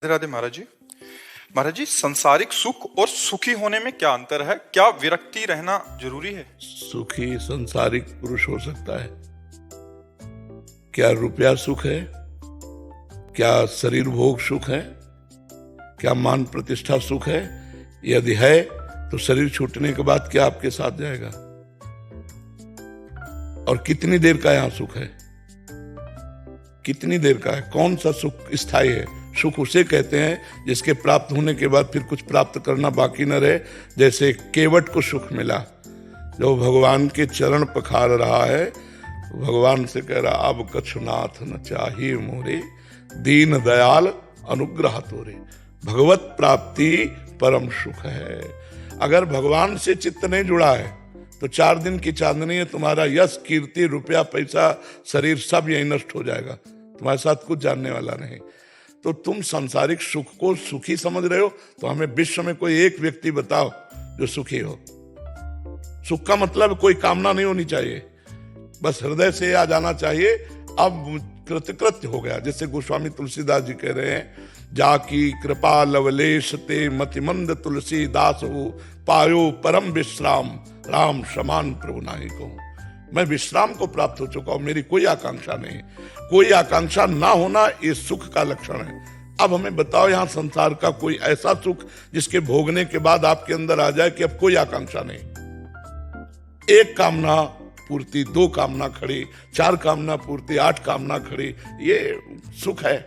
राधे राधे महाराज जी। महाराज जी, संसारिक सुख और सुखी होने में क्या अंतर है? क्या विरक्ति रहना जरूरी है? सुखी संसारिक पुरुष हो सकता है। क्या रुपया सुख है? क्या शरीर भोग सुख है? क्या मान प्रतिष्ठा सुख है? यदि है तो शरीर छूटने के बाद क्या आपके साथ जाएगा? और कितनी देर का यहां सुख है? कितनी देर का है? कौन सा सुख स्थायी है? सुख उसे कहते हैं जिसके प्राप्त होने के बाद फिर कुछ प्राप्त करना बाकी न रहे। जैसे केवट को सुख मिला, जो भगवान के चरण पखार रहा है, भगवान से कह रहा अब कछुनाथ न चाहिए मोरे, दीन दयाल अनुग्रह तोरे। भगवत प्राप्ति परम सुख है। अगर भगवान से चित्त नहीं जुड़ा है तो 4 दिन की चांदनी है, तुम्हारा यश कीर्ति रुपया पैसा शरीर सब यही नष्ट हो जाएगा, तुम्हारे साथ कुछ जानने वाला नहीं। तो तुम सांसारिक सुख को सुखी समझ रहे हो, तो हमें विश्व में कोई एक व्यक्ति बताओ जो सुखी हो। सुख का मतलब कोई कामना नहीं होनी चाहिए, बस हृदय से आ जाना चाहिए। अब कृतकृत्य हो गया, जैसे गोस्वामी तुलसीदास जी कह रहे हैं, जाकी कृपा लवलेश ते मतिमंद तुलसी दास हो, पायो परम विश्राम राम समान प्रभु नाही को। मैं विश्राम को प्राप्त हो चुका हूं, मेरी कोई आकांक्षा नहीं। कोई आकांक्षा ना होना ये सुख का लक्षण है। अब हमें बताओ, यहां संसार का कोई ऐसा सुख जिसके भोगने के बाद आपके अंदर आ जाए कि अब कोई आकांक्षा नहीं। 1 कामना पूर्ति, 2 कामना खड़ी, 4 कामना पूर्ति, 8 कामना खड़ी, ये सुख है।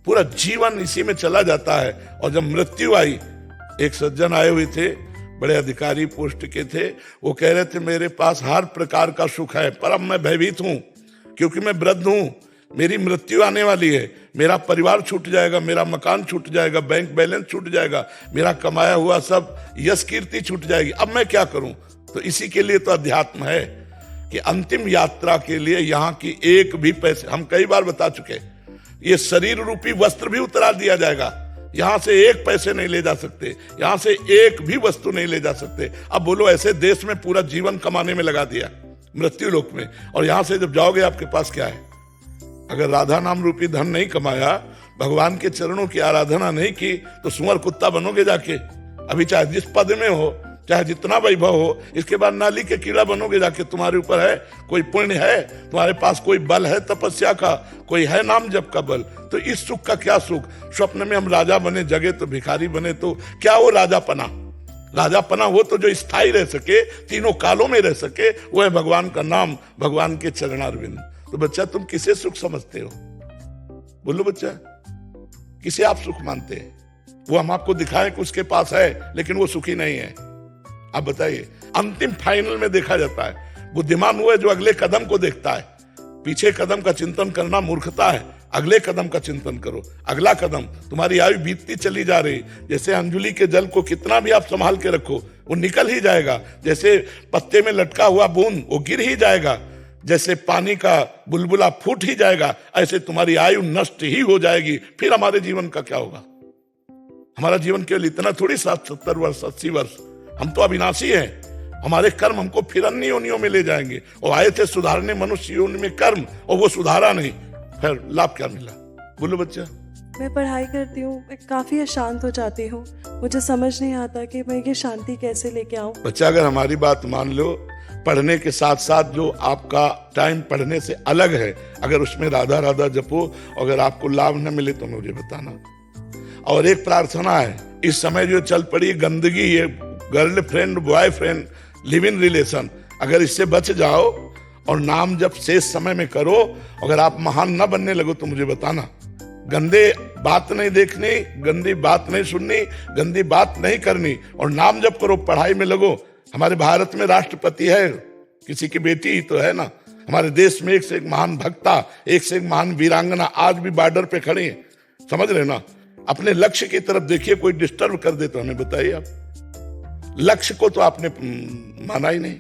पूरा जीवन इसी में चला जाता है। और जब मृत्यु आई, एक सज्जन आए हुए थे, बड़े अधिकारी पोस्ट के थे, वो कह रहे थे मेरे पास हर प्रकार का सुख है, पर अब मैं भयभीत हूं क्योंकि मैं वृद्ध हूं, मेरी मृत्यु आने वाली है, मेरा परिवार छूट जाएगा, मेरा मकान छूट जाएगा, बैंक बैलेंस छूट जाएगा, मेरा कमाया हुआ सब यश कीर्ति छूट जाएगी, अब मैं क्या करूं? तो इसी के लिए तो अध्यात्म है कि अंतिम यात्रा के लिए यहाँ की एक भी पैसे, हम कई बार बता चुके, ये शरीर रूपी वस्त्र भी उतार दिया जाएगा, यहां से 1 पैसे नहीं ले जा सकते, यहां से 1 भी वस्तु नहीं ले जा सकते। अब बोलो, ऐसे देश में पूरा जीवन कमाने में लगा दिया मृत्यु लोक में, और यहां से जब जाओगे आपके पास क्या है? अगर राधा नाम रूपी धन नहीं कमाया, भगवान के चरणों की आराधना नहीं की, तो सुअर कुत्ता बनोगे जाके। अभी चाहे जिस पद में हो, चाहे जितना वैभव हो, इसके बाद नाली के कीड़ा बनोगे जाके। तुम्हारे ऊपर है कोई पुण्य है, तुम्हारे पास कोई बल है तपस्या का, कोई है नाम जप का बल, तो इस सुख का क्या सुख? स्वप्न में हम राजा बने, जगे तो भिखारी बने, तो क्या वो राजापना? राजापना वो तो जो स्थायी रह सके, तीनों कालों में रह सके, वो है भगवान का नाम, भगवान के चरणारविंद। तो बच्चा, तुम किसे सुख समझते हो? बोलो बच्चा, किसे आप सुख मानते हैं? वो हम आपको दिखाएं कि उसके पास है, लेकिन वो सुखी नहीं है। आप बताइए, अंतिम फाइनल में देखा जाता है। बुद्धिमान वो है जो अगले कदम को देखता है। पीछे कदम का चिंतन करना मूर्खता है, अगले कदम का चिंतन करो। अगला कदम, तुम्हारी आयु बीतती चली जा रही, जैसे अंजुली के जल को कितना भी आप संभाल के रखो, वो निकल ही जाएगा। जैसे पत्ते में लटका हुआ बूंद, वो गिर ही जाएगा। जैसे पानी का बुलबुला फूट ही जाएगा, ऐसे तुम्हारी आयु नष्ट ही हो जाएगी। फिर हमारे जीवन का क्या होगा? हमारा जीवन केवल इतना थोड़ी 70 वर्ष 80 वर्ष, हम तो अविनाशी हैं। हमारे कर्म हमको फिर अन्य योनियों में ले जाएंगे। और आए थे सुधारने मनुष्य योनि में कर्म, और वो सुधारा नहीं, फिर लाभ क्या मिला? बोलो बच्चा। मैं पढ़ाई करती हूँ, मैं काफी अशांत हो जाती हूँ, मुझे समझ नहीं आता कि मैं ये शांति कैसे लेके आऊँ। बच्चा, अगर हमारी बात मान लो, पढ़ने के साथ साथ जो आपका टाइम पढ़ने से अलग है, अगर उसमें राधा राधा जपो, अगर आपको लाभ न मिले तो मुझे बताना। और एक प्रार्थना है, इस समय जो चल पड़ी गंदगी, ये girlfriend boyfriend live in relation, अगर इससे बच जाओ और नाम जब शेष समय में करो, अगर आप महान न बनने लगो तो मुझे बताना। गंदे बात नहीं देखनी, गंदी बात नहीं सुननी, गंदी बात नहीं करनी, और नाम जब करो, पढ़ाई में लगो। हमारे भारत में राष्ट्रपति है, किसी की बेटी ही तो है ना। हमारे देश में एक से एक महान भक्ता, एक से एक महान वीरांगना आज भी बॉर्डर पे खड़ी है, समझ रहे ना। अपने लक्ष्य की तरफ देखिए, कोई डिस्टर्ब कर दे तो हमें बताइए। आप लक्ष्य को तो आपने माना ही नहीं।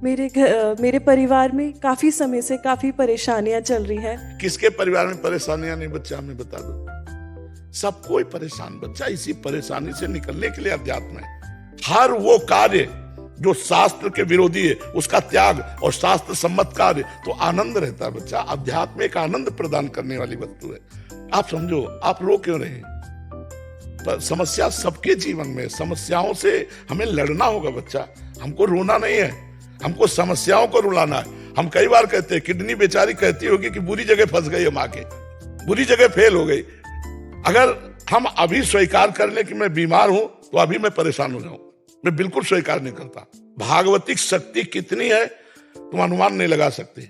मेरे परिवार में काफी समय से काफी परेशानियां चल रही हैं। किसके परिवार में परेशानियां नहीं बच्चा, हमें बता दो। सब कोई परेशान बच्चा, इसी परेशानी से निकलने के लिए अध्यात्म है। हर वो कार्य जो शास्त्र के विरोधी है उसका त्याग और शास्त्र सम्मत कार्य, तो आनंद रहता है बच्चा। अध्यात्म एक आनंद प्रदान करने वाली वस्तु है। आप समझो, आप रो क्यों रहे? पर समस्या सबके जीवन में, समस्याओं से हमें लड़ना होगा बच्चा। हमको रोना नहीं है, हमको समस्याओं को रुलाना है। हम कई बार कहते हैं, किडनी बेचारी कहती होगी कि बुरी जगह फंस गई है, माँ के बुरी जगह फेल हो गई। अगर हम अभी स्वीकार कर ले कि मैं बीमार हूं तो अभी मैं परेशान हो जाऊं, मैं बिल्कुल स्वीकार नहीं करता। भागवतिक शक्ति कितनी है तुम अनुमान नहीं लगा सकते।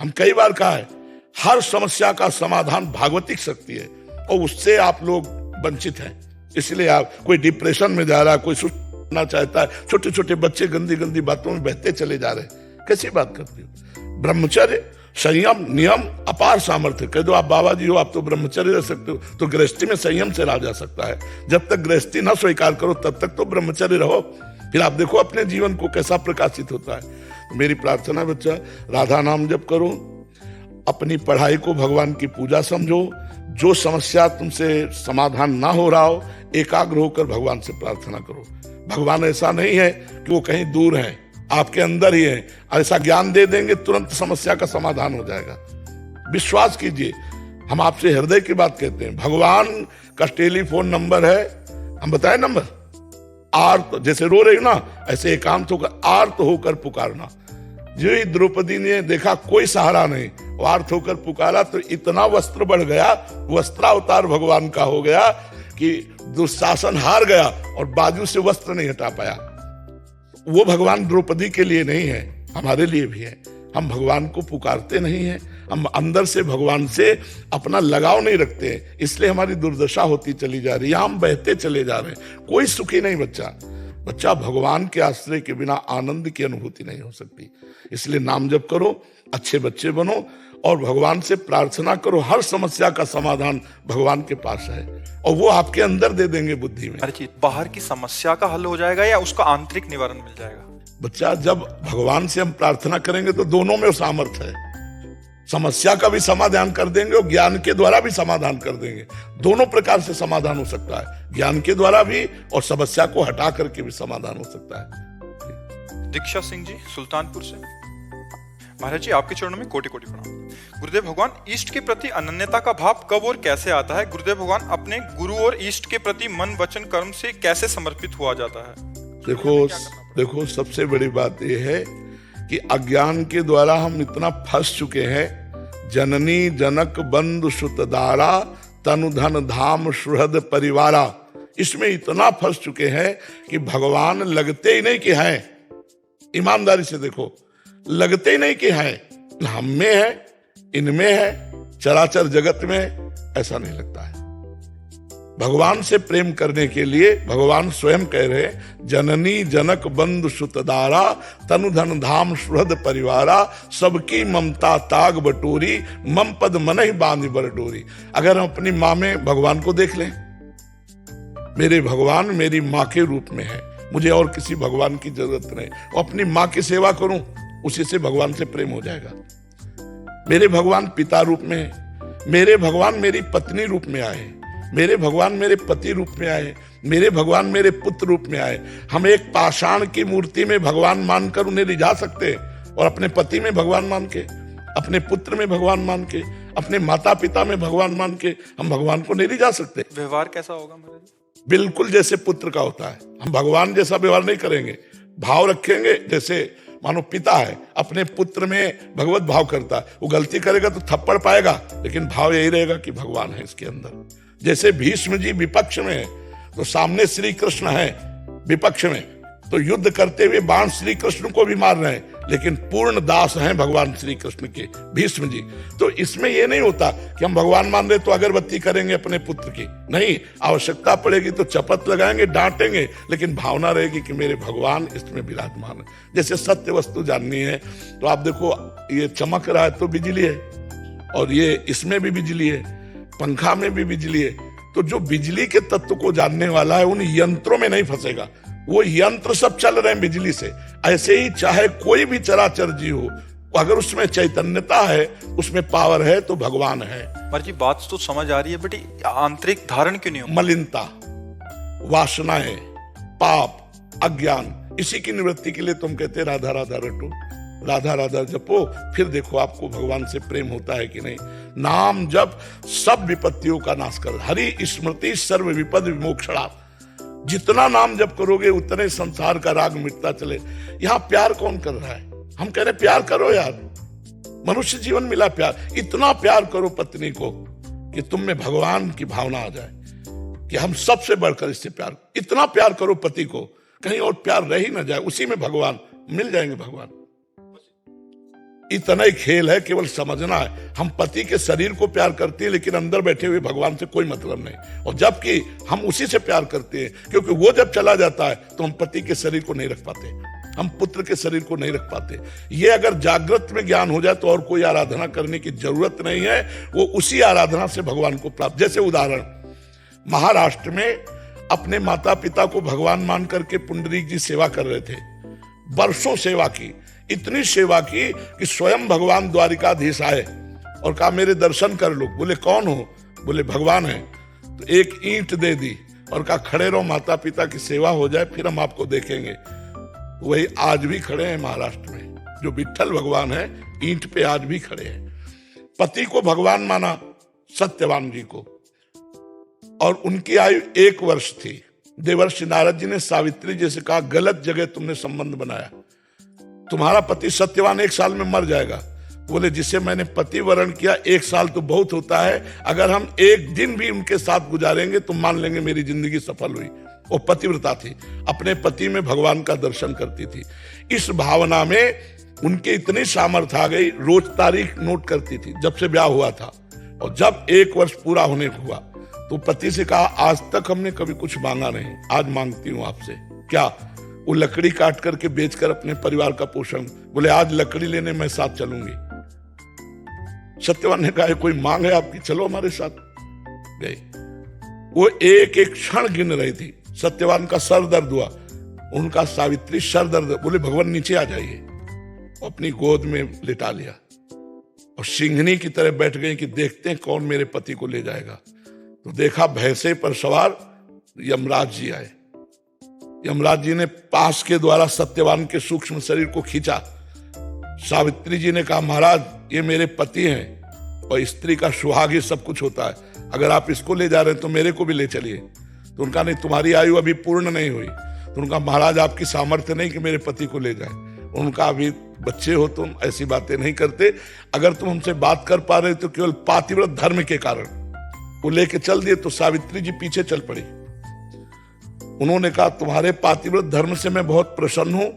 हम कई बार कहा है, हर समस्या का समाधान भागवतिक शक्ति है और उससे आप लोग वंचित हैं। इसलिए आप, कोई डिप्रेशन में जा रहा है, कोई सुनना चाहता है, छोटे छोटे बच्चे गंदी गंदी बातों में बहते चले जा रहे हैं। कैसी बात करती हो? ब्रह्मचर्य, संयम, नियम, अपार सामर्थ्य। कह दो आप बाबा जी हो, आप तो ब्रह्मचर्य रह सकते हो, तो गृहस्थी में संयम से रहा जा सकता है। जब तक गृहस्थी ना स्वीकार करो तब तक तो ब्रह्मचर्य रहो, फिर आप देखो अपने जीवन को कैसा प्रकाशित होता है। तो मेरी प्रार्थना है बच्चा, राधा नाम जप करो, अपनी पढ़ाई को भगवान की पूजा समझो। जो समस्या तुमसे समाधान ना हो रहा हो, एकाग्र होकर भगवान से प्रार्थना करो। भगवान ऐसा नहीं है कि वो कहीं दूर है, आपके अंदर ही है। ऐसा ज्ञान दे देंगे तुरंत समस्या का समाधान हो जाएगा। विश्वास कीजिए, हम आपसे हृदय की बात कहते हैं। भगवान का टेलीफोन नंबर है, हम बताएं नंबर, आर्त, जैसे रो रही हो ना, ऐसे एकांत होकर आर्त होकर पुकारना। जो ही द्रौपदी ने देखा कोई सहारा नहीं, आर्त होकर पुकारा तो इतना वस्त्र बढ़ गया, वस्त्रावतार भगवान का हो गया कि दुशासन हार गया और बाजू से वस्त्र नहीं हटा पाया। वो भगवान द्रौपदी के लिए नहीं है, हमारे लिए भी है। हम भगवान को पुकारते नहीं हैं, हम अंदर से भगवान से अपना लगाव नहीं रखते हैं, इसलिए हमारी दुर्दशा होती चली जा रही है, हम बहते चले जा रहे हैं। कोई सुखी नहीं बच्चा भगवान के आश्रय के बिना आनंद की अनुभूति नहीं हो सकती। इसलिए नाम जप करो, अच्छे बच्चे बनो और भगवान से प्रार्थना करो। हर समस्या का समाधान भगवान के पास है और वो आपके अंदर दे देंगे बुद्धि में। हर चीज बाहर की समस्या का हल हो जाएगा या उसका आंतरिक निवारण मिल जाएगा? बच्चा, जब भगवान से हम प्रार्थना करेंगे तो दोनों में सामर्थ्य है। समस्या का भी समाधान कर देंगे और ज्ञान के द्वारा भी समाधान कर देंगे। दोनों प्रकार से समाधान हो सकता है, ज्ञान के द्वारा भी और समस्या को हटा करके भी समाधान हो सकता है। दीक्षा सिंह जी सुल्तानपुर से। महाराज जी, आपके चरणों में कोटि कोटि प्रणाम। गुरुदेव भगवान, इष्ट के प्रति अनन्यता का भाव कब और कैसे आता है? गुरुदेव भगवान, अपने गुरु और इष्ट के प्रति मन वचन कर्म से कैसे समर्पित हुआ जाता है? देखो सबसे बड़ी बात यह है कि अज्ञान के द्वारा हम इतना फंस चुके हैं। जननी जनक बंधु सुतदारा तनु धन धाम सुहृद परिवारा, इसमें इतना फंस चुके हैं कि भगवान लगते ही नहीं कि हैं। ईमानदारी से देखो, लगते ही नहीं कि हैं। हम में है, इनमें है, चराचर जगत में ऐसा नहीं लगता है। भगवान से प्रेम करने के लिए भगवान स्वयं कह रहे, जननी जनक बंधु सुतदारा तनु धन धाम सुहृद परिवारा, सबकी ममता ताग बटोरी मम पद मन ही बांध बर डोरी। अगर हम अपनी माँ में भगवान को देख लें, मेरे भगवान मेरी माँ के रूप में है, मुझे और किसी भगवान की जरूरत नहीं, और अपनी माँ की सेवा करूं, उसी से भगवान से प्रेम हो जाएगा। मेरे भगवान पिता रूप में है, मेरे भगवान मेरी पत्नी रूप में आए, मेरे भगवान मेरे पति रूप में आए, मेरे भगवान मेरे पुत्र रूप में आए। हम एक पाषाण की मूर्ति में भगवान मानकर उन्हें रिझा सकते हैं और अपने पति में भगवान मान के, अपने पुत्र में भगवान मान के, अपने माता पिता में भगवान मान के हम भगवान को नहीं रिझा सकते। व्यवहार कैसा होगा महाराज? बिल्कुल जैसे पुत्र का होता है। हम भगवान जैसा व्यवहार नहीं करेंगे, भाव रखेंगे। जैसे मानो पिता है, अपने पुत्र में भगवत भाव करता है, वो गलती करेगा तो थप्पड़ पाएगा, लेकिन भाव यही रहेगा कि भगवान है इसके अंदर। जैसे भीष्म जी विपक्ष में है तो सामने श्री कृष्ण है, विपक्ष में तो युद्ध करते हुए बाण श्री कृष्ण को भी मार रहे हैं, लेकिन पूर्ण दास हैं भगवान श्री कृष्ण के भीष्म जी। तो इसमें यह नहीं होता कि हम भगवान मान रहे तो अगरबत्ती करेंगे अपने पुत्र की, नहीं, आवश्यकता पड़ेगी तो चपत लगाएंगे, डांटेंगे, लेकिन भावना रहेगी कि मेरे भगवान इसमें विराजमान है। जैसे सत्य वस्तु जाननी है तो आप देखो, ये चमक रहा है तो बिजली है, और ये इसमें भी बिजली है, पंखा में भी बिजली है। तो जो बिजली के तत्व को जानने वाला है उन यंत्रों में नहीं फंसेगा। वो यंत्र सब चल रहे हैं बिजली से। ऐसे ही चाहे कोई भी चराचर जीव हो, अगर उसमें चैतन्यता है, उसमें पावर है, तो भगवान है। पर जी बात तो समझ आ रही है, बेटी आंतरिक धारण क्यों नहीं हो? मलिनता, वासनाएं, पाप, अज्ञान, इसी की निवृत्ति के लिए तुम कहते राधा राधा रटो, राधा राधा जपो, फिर देखो आपको भगवान से प्रेम होता है कि नहीं। नाम जप सब विपत्तियों का नाश कर, हरि स्मृति सर्व विपद विमोक्षणा। जितना नाम जप करोगे उतने संसार का राग मिटता चले। यहां प्यार कौन कर रहा है? हम कह रहे प्यार करो यार, मनुष्य जीवन मिला प्यार। इतना प्यार करो पत्नी को कि तुम में भगवान की भावना आ जाए कि हम सबसे बढ़कर इससे प्यार। इतना प्यार करो पति को, कहीं और प्यार रह ही ना जाए, उसी में भगवान मिल जाएंगे। भगवान इतना ही खेल है, केवल समझना है। हम पति के शरीर को प्यार करते हैं लेकिन अंदर बैठे हुए भगवान से कोई मतलब नहीं। और जबकि हम उसी से प्यार करते हैं, क्योंकि वो जब चला जाता है तो हम पति के शरीर को नहीं रख पाते, हम पुत्र के शरीर को नहीं रख पाते। ये अगर जागृत में ज्ञान हो जाए तो और कोई आराधना करने की जरूरत नहीं है, वो उसी आराधना से भगवान को प्राप्त। जैसे उदाहरण, महाराष्ट्र में अपने माता पिता को भगवान मान करके पुंडरीक जी सेवा कर रहे थे। वर्षों सेवा की, इतनी सेवा की कि स्वयं भगवान द्वारिकाधीश आए और कहा मेरे दर्शन कर लो। बोले कौन हो? बोले भगवान है। तो एक ईंट दे दी और कहा खड़े रहो, माता पिता की सेवा हो जाए फिर हम आपको देखेंगे। वही आज भी खड़े हैं महाराष्ट्र में, जो विट्ठल भगवान है ईंट पे आज भी खड़े हैं। पति को भगवान माना सत्यवान जी को, और उनकी आयु 1 वर्ष थी। देवर्षि नारद जी ने सावित्री जी से कहा गलत जगह तुमने संबंध बनाया, तुम्हारा पति सत्यवान 1 साल में मर जाएगा। बोले जिसे मैंने पति वरण किया 1 साल तो बहुत होता है, अगर हम 1 दिन भी उनके साथ गुजारेंगे तो मान लेंगे मेरी जिंदगी सफल हुई। वो पतिव्रता थी, अपने पति में भगवान का दर्शन करती थी। इस भावना में उनके इतनी सामर्थ्य आ गई, रोज तारीख नोट करती थी जब से ब्याह हुआ था। और जब 1 वर्ष पूरा होने को हुआ तो पति से कहा आज तक हमने कभी कुछ मांगा नहीं, आज मांगती हूं आपसे। क्या? वो लकड़ी काट करके बेचकर अपने परिवार का पोषण। बोले आज लकड़ी लेने मैं साथ चलूंगी। सत्यवान ने कहा कोई मांग है आपकी, चलो हमारे साथ। गई। वो एक एक क्षण गिन रही थी। सत्यवान का सर दर्द हुआ, उनका सावित्री सर दर्द। बोले भगवान नीचे आ जाइए, अपनी गोद में लिटा लिया और सिंहनी की तरह बैठ गई कि देखते हैं कौन मेरे पति को ले जाएगा। तो देखा भैंसे पर सवार यमराज जी आए। यमराज जी ने पास के द्वारा सत्यवान के सूक्ष्म शरीर को खींचा। सावित्री जी ने कहा महाराज ये मेरे पति हैं और स्त्री का सुहाग ही सब कुछ होता है, अगर आप इसको ले जा रहे हैं तो मेरे को भी ले चलिए। तो उनका नहीं, तुम्हारी आयु अभी पूर्ण नहीं हुई। तो उनका महाराज आपकी सामर्थ्य नहीं कि मेरे पति को ले जाए। उनका अभी बच्चे हो, तुम ऐसी बातें नहीं करते, अगर तुम हमसे बात कर पा रहे तो केवल पातिव्रत धर्म के कारण। वो लेके चल दिए तो सावित्री जी पीछे चल पड़ी। उन्होंने कहा तुम्हारे पातिव्रत धर्म से मैं बहुत प्रसन्न हूं,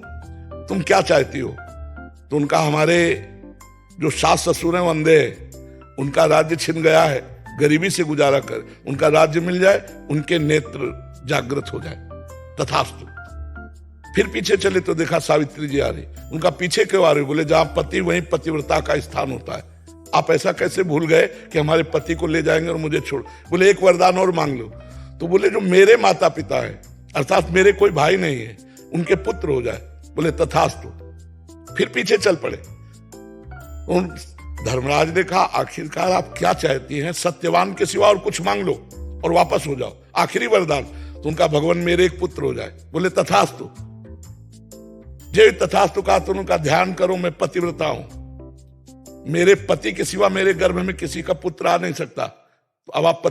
तुम क्या चाहती हो? तो उनका हमारे जो सास ससुर हैं वंदे, उनका राज्य छिन गया है, गरीबी से गुजारा कर उनका राज्य मिल जाए, उनके नेत्र जागृत हो जाए, तथास्तु। फिर पीछे चले तो देखा सावित्री जी आ रही। उनका पीछे क्यों आ रही? बोले जहां पति वहीं पतिव्रता का स्थान होता है। आप ऐसा कैसे भूल गए कि हमारे पति को ले जाएंगे और मुझे छोड़? बोले एक वरदान और मांग लो। तो बोले जो मेरे माता पिता है, अर्थात मेरे कोई भाई नहीं है, उनके पुत्र हो जाए। बोले तथास्तु। फिर पीछे चल पड़े। उन धर्मराज ने कहा आखिरकार आप क्या चाहती हैं? सत्यवान के सिवा और कुछ मांग लो और वापस हो जाओ, आखिरी वरदान। तो उनका भगवान मेरे एक पुत्र हो जाए। बोले तथास्तु। जय तथास्तु कहा तो उनका ध्यान करो मैं पतिव्रता हूं, मेरे पति के सिवा मेरे गर्भ में किसी का पुत्र आ नहीं सकता। तो अब आप